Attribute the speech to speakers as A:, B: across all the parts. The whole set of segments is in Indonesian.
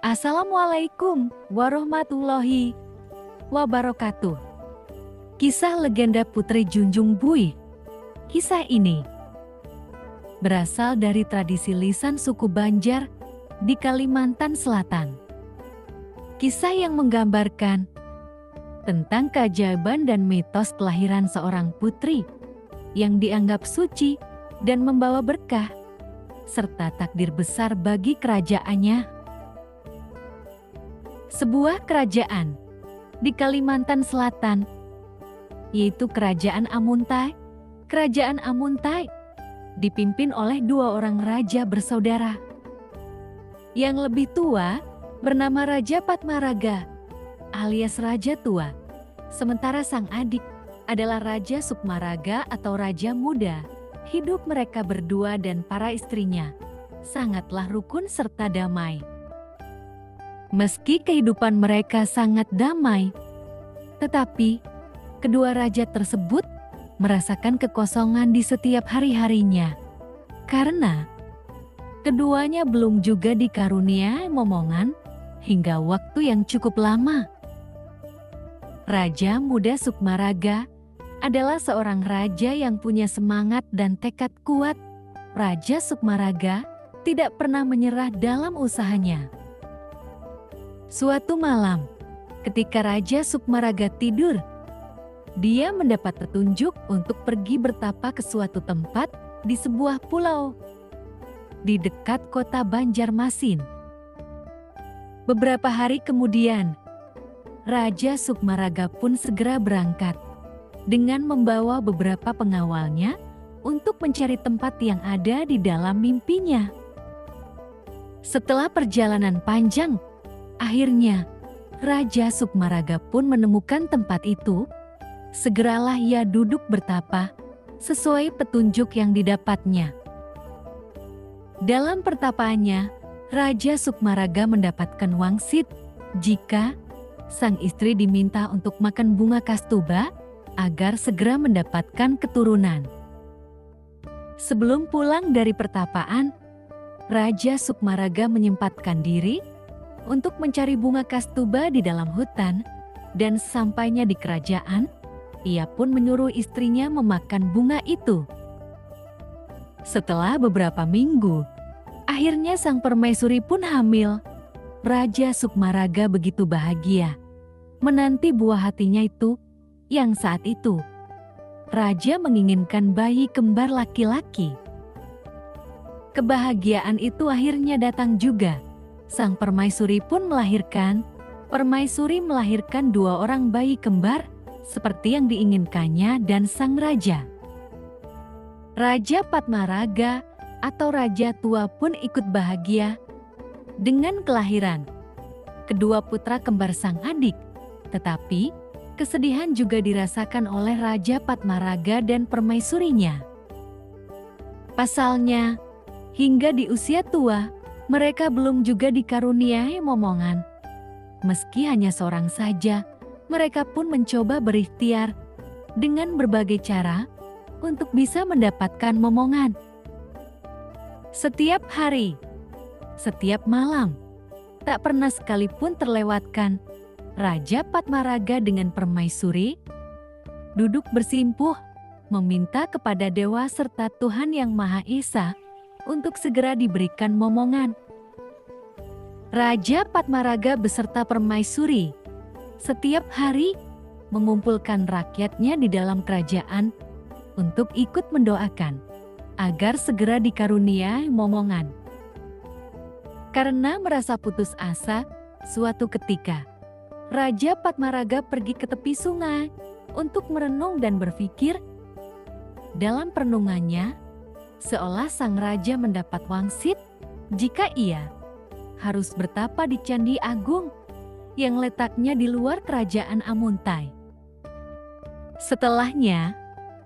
A: Assalamualaikum warahmatullahi wabarakatuh. Kisah legenda Putri Junjung Buih. Kisah ini berasal dari tradisi lisan suku Banjar di Kalimantan Selatan. Kisah yang menggambarkan tentang keajaiban dan mitos kelahiran seorang putri yang dianggap suci dan membawa berkah, serta takdir besar bagi kerajaannya. Sebuah kerajaan di Kalimantan Selatan, yaitu Kerajaan Amuntai. Kerajaan Amuntai dipimpin oleh dua orang raja bersaudara. Yang lebih tua bernama Raja Patmaraga alias Raja Tua, sementara sang adik adalah Raja Sukmaraga atau Raja Muda. Hidup mereka berdua dan para istrinya sangatlah rukun serta damai. Meski kehidupan mereka sangat damai, tetapi kedua raja tersebut merasakan kekosongan di setiap hari-harinya karena keduanya belum juga dikaruniai momongan hingga waktu yang cukup lama. Raja Muda Sukmaraga adalah seorang raja yang punya semangat dan tekad kuat. Raja Sukmaraga tidak pernah menyerah dalam usahanya. Suatu malam, ketika Raja Sukmaraga tidur, dia mendapat petunjuk untuk pergi bertapa ke suatu tempat di sebuah pulau di dekat kota Banjarmasin. Beberapa hari kemudian, Raja Sukmaraga pun segera berangkat dengan membawa beberapa pengawalnya untuk mencari tempat yang ada di dalam mimpinya. Setelah perjalanan panjang, akhirnya Raja Sukmaraga pun menemukan tempat itu. Segeralah ia duduk bertapa sesuai petunjuk yang didapatnya. Dalam pertapaannya, Raja Sukmaraga mendapatkan wangsit jika sang istri diminta untuk makan bunga kastuba agar segera mendapatkan keturunan. Sebelum pulang dari pertapaan, Raja Sukmaraga menyempatkan diri untuk mencari bunga kastuba di dalam hutan, dan sampainya di kerajaan, ia pun menyuruh istrinya memakan bunga itu. Setelah beberapa minggu, akhirnya sang permaisuri pun hamil. Raja Sukmaraga begitu bahagia menanti buah hatinya itu, yang saat itu raja menginginkan bayi kembar laki-laki. Kebahagiaan itu akhirnya datang juga. Sang permaisuri pun melahirkan. Permaisuri melahirkan dua orang bayi kembar seperti yang diinginkannya dan sang raja. Raja Patmaraga atau Raja Tua pun ikut bahagia dengan kelahiran kedua putra kembar sang adik. Tetapi kesedihan juga dirasakan oleh Raja Patmaraga dan permaisurinya. Pasalnya, hingga di usia tua, mereka belum juga dikaruniai momongan. Meski hanya seorang saja, mereka pun mencoba berikhtiar dengan berbagai cara untuk bisa mendapatkan momongan. Setiap hari, setiap malam, tak pernah sekalipun terlewatkan Raja Patmaraga dengan permaisuri duduk bersimpuh meminta kepada dewa serta Tuhan Yang Maha Esa untuk segera diberikan momongan. Raja Patmaraga beserta permaisuri setiap hari mengumpulkan rakyatnya di dalam kerajaan untuk ikut mendoakan agar segera dikaruniai momongan. Karena merasa putus asa, suatu ketika Raja Patmaraga pergi ke tepi sungai untuk merenung dan berpikir. Dalam perenungannya, seolah sang raja mendapat wangsit jika ia harus bertapa di Candi Agung yang letaknya di luar kerajaan Amuntai. Setelahnya,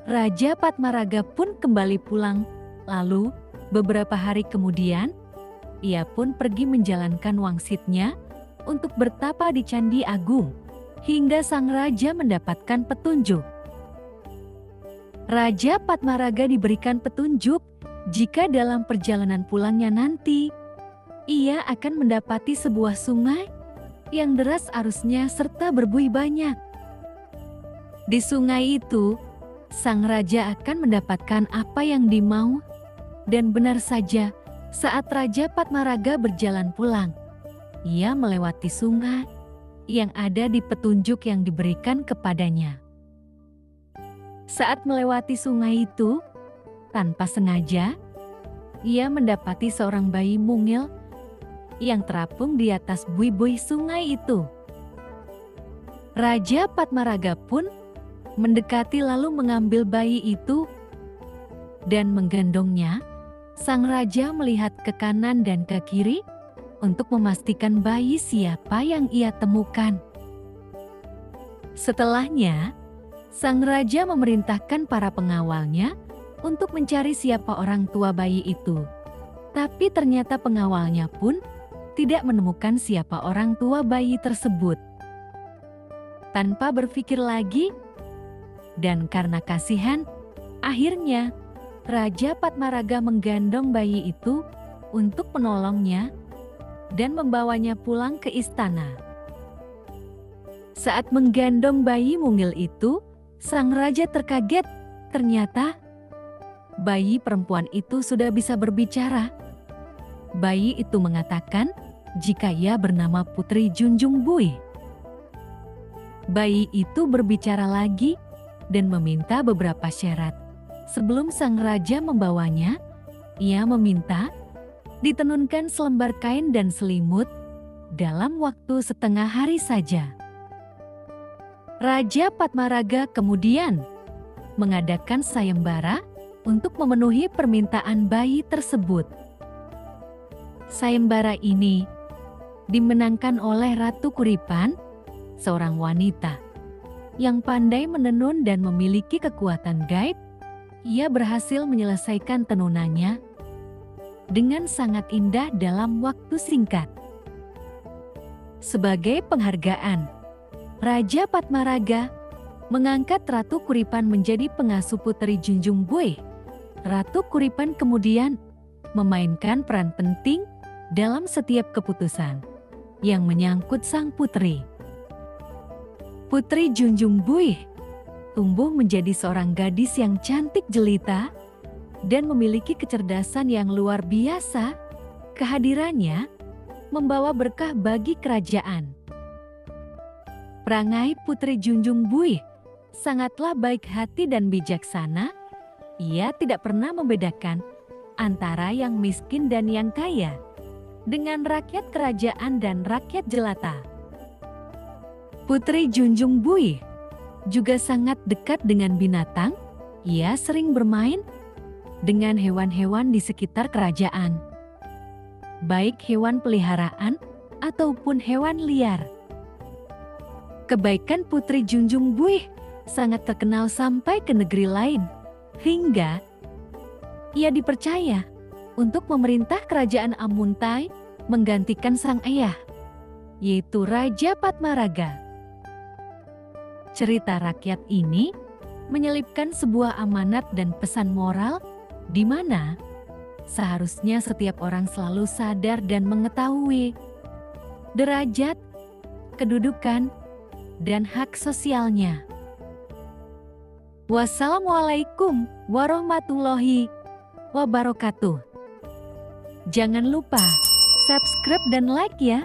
A: Raja Patmaraga pun kembali pulang. Lalu, beberapa hari kemudian, ia pun pergi menjalankan wangsitnya untuk bertapa di Candi Agung hingga sang raja mendapatkan petunjuk. Raja Patmaraga diberikan petunjuk jika dalam perjalanan pulangnya nanti, ia akan mendapati sebuah sungai yang deras arusnya serta berbuih banyak. Di sungai itu, sang raja akan mendapatkan apa yang dimau, dan benar saja saat Raja Padmaraga berjalan pulang, ia melewati sungai yang ada di petunjuk yang diberikan kepadanya. Saat melewati sungai itu, tanpa sengaja, ia mendapati seorang bayi mungil yang terapung di atas buih-buih sungai itu. Raja Padmaraga pun mendekati lalu mengambil bayi itu dan menggendongnya. Sang raja melihat ke kanan dan ke kiri untuk memastikan bayi siapa yang ia temukan. Setelahnya, sang raja memerintahkan para pengawalnya untuk mencari siapa orang tua bayi itu. Tapi ternyata pengawalnya pun tidak menemukan siapa orang tua bayi tersebut. Tanpa berpikir lagi, dan karena kasihan, akhirnya Raja Padmaraga menggendong bayi itu untuk menolongnya dan membawanya pulang ke istana. Saat menggendong bayi mungil itu, sang raja terkaget. Ternyata bayi perempuan itu sudah bisa berbicara. Bayi itu mengatakan jika ia bernama Putri Junjung Buih. Bayi itu berbicara lagi dan meminta beberapa syarat. Sebelum sang raja membawanya, ia meminta ditenunkan selembar kain dan selimut dalam waktu setengah hari saja. Raja Padmaraga kemudian mengadakan sayembara untuk memenuhi permintaan bayi tersebut. Sayembara ini dimenangkan oleh Ratu Kuripan, seorang wanita yang pandai menenun dan memiliki kekuatan gaib. Ia berhasil menyelesaikan tenunannya dengan sangat indah dalam waktu singkat. Sebagai penghargaan, Raja Padmaraga mengangkat Ratu Kuripan menjadi pengasuh Putri Junjung Buih. Ratu Kuripan kemudian memainkan peran penting dalam setiap keputusan yang menyangkut sang putri. Putri Junjung Buih tumbuh menjadi seorang gadis yang cantik jelita dan memiliki kecerdasan yang luar biasa. Kehadirannya membawa berkah bagi kerajaan. Perangai Putri Junjung Buih sangatlah baik hati dan bijaksana. Ia tidak pernah membedakan antara yang miskin dan yang kaya, dengan rakyat kerajaan dan rakyat jelata. Putri Junjung Buih juga sangat dekat dengan binatang. Ia sering bermain dengan hewan-hewan di sekitar kerajaan, baik hewan peliharaan ataupun hewan liar. Kebaikan Putri Junjung Buih sangat terkenal sampai ke negeri lain, hingga ia dipercaya untuk memerintah kerajaan Amuntai menggantikan sang ayah, yaitu Raja Padmaraga. Cerita rakyat ini menyelipkan sebuah amanat dan pesan moral di mana seharusnya setiap orang selalu sadar dan mengetahui derajat, kedudukan, dan hak sosialnya. Wassalamualaikum warahmatullahi wabarakatuh. Jangan lupa subscribe dan like ya.